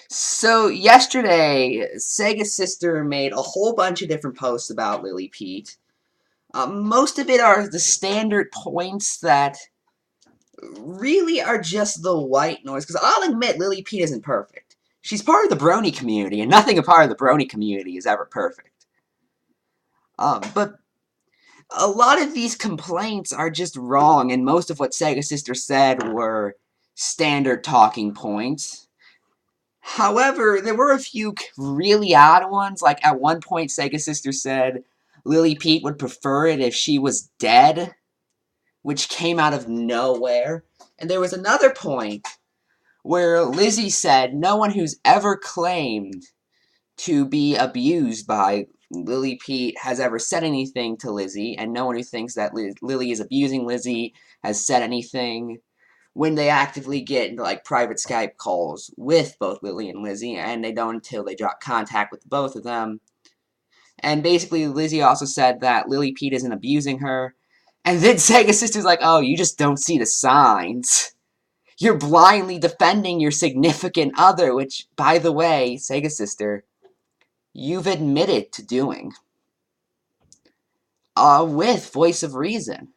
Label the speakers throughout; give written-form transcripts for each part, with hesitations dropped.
Speaker 1: So yesterday, Segasister made a whole bunch of different posts about Lily Pete. Most of it are the standard points that really are just the white noise. Because I'll admit, Lily Pete isn't perfect. She's part of the brony community, and nothing a part of the brony community is ever perfect. But a lot of these complaints are just wrong, and most of what Segasister said were standard talking points. However, there were a few really odd ones. Like, at one point, Segasister said Lily Pete would prefer it if she was dead, which came out of nowhere. And there was another point where Lizzie said no one who's ever claimed to be abused by Lily Pete has ever said anything to Lizzie, and no one who thinks that Lily is abusing Lizzie has said anything when they actively get into like private Skype calls with both Lily and Lizzie, and they don't until they drop contact with both of them. And basically, Lizzie also said that Lily Pete isn't abusing her. And then Segasister's like, oh, you just don't see the signs. You're blindly defending your significant other, which, by the way, Segasister, you've admitted to doing. With Voice of Reason.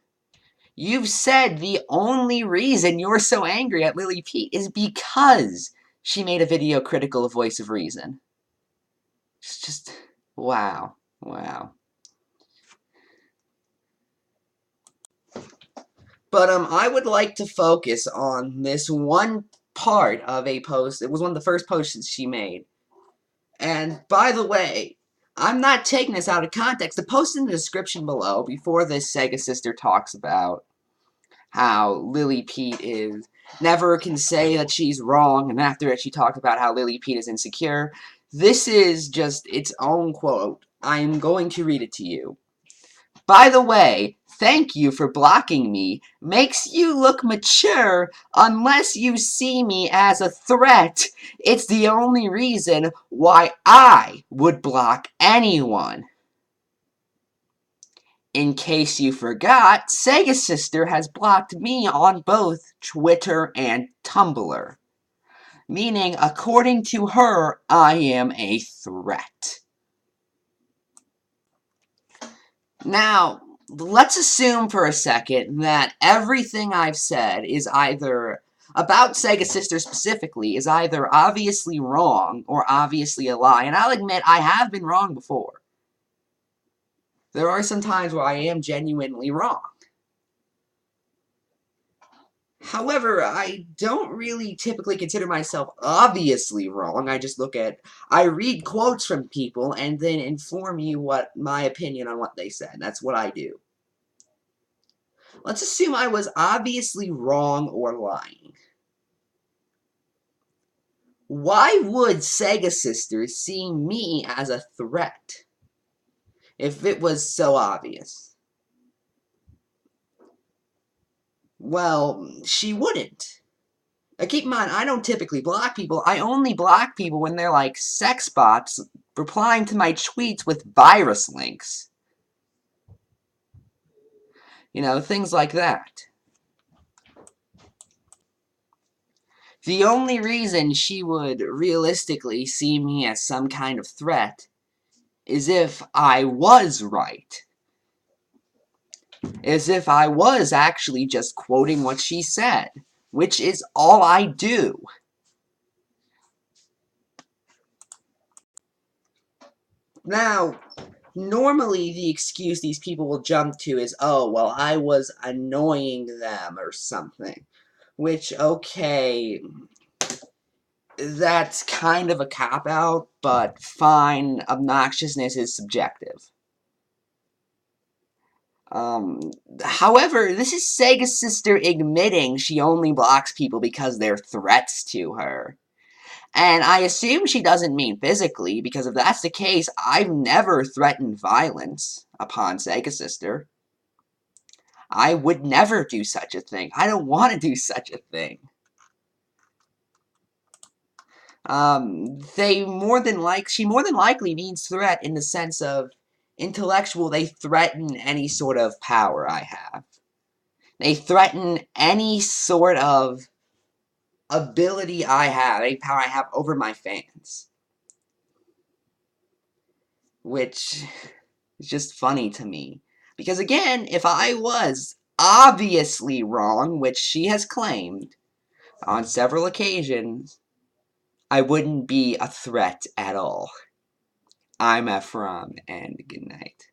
Speaker 1: You've said the only reason you're so angry at Lily Pete is because she made a video critical of Voice of Reason. It's just, wow. Wow. But I would like to focus on this one part of a post. It was one of the first posts that she made. And by the way, I'm not taking this out of context. The post in the description below, before this Segasister talks about how Lily Pete is never can say that she's wrong, and after it she talked about how Lily Pete is insecure. This is just its own quote. I'm going to read it to you. By the way, thank you for blocking me. Makes you look mature unless you see me as a threat. It's the only reason why I would block anyone. In case you forgot, Segasister has blocked me on both Twitter and Tumblr. Meaning, according to her, I am a threat. Now, let's assume for a second that everything I've said is either, about Segasister specifically, is either obviously wrong or obviously a lie. And I'll admit, I have been wrong before. There are some times where I am genuinely wrong. However, I don't really typically consider myself obviously wrong. I read quotes from people and then inform you what my opinion on what they said. That's what I do. Let's assume I was obviously wrong or lying. Why would Segasister see me as a threat if it was so obvious? Well, she wouldn't. Now keep in mind, I don't typically block people. I only block people when they're like sex bots replying to my tweets with virus links. You know, things like that. The only reason she would realistically see me as some kind of threat is if I was right. As if I was actually just quoting what she said, which is all I do. Now, normally the excuse these people will jump to is, oh, well, I was annoying them or something. Which, okay, that's kind of a cop-out, but fine, obnoxiousness is subjective. However, this is Segasister admitting she only blocks people because they're threats to her. And I assume she doesn't mean physically, because if that's the case, I've never threatened violence upon Segasister. I would never do such a thing. I don't want to do such a thing. She more than likely means threat in the sense of intellectual. They threaten any sort of power I have. They threaten any sort of ability I have, any power I have over my fans. Which is just funny to me. Because again, if I was obviously wrong, which she has claimed on several occasions, I wouldn't be a threat at all. I'm Ephrom, and good night.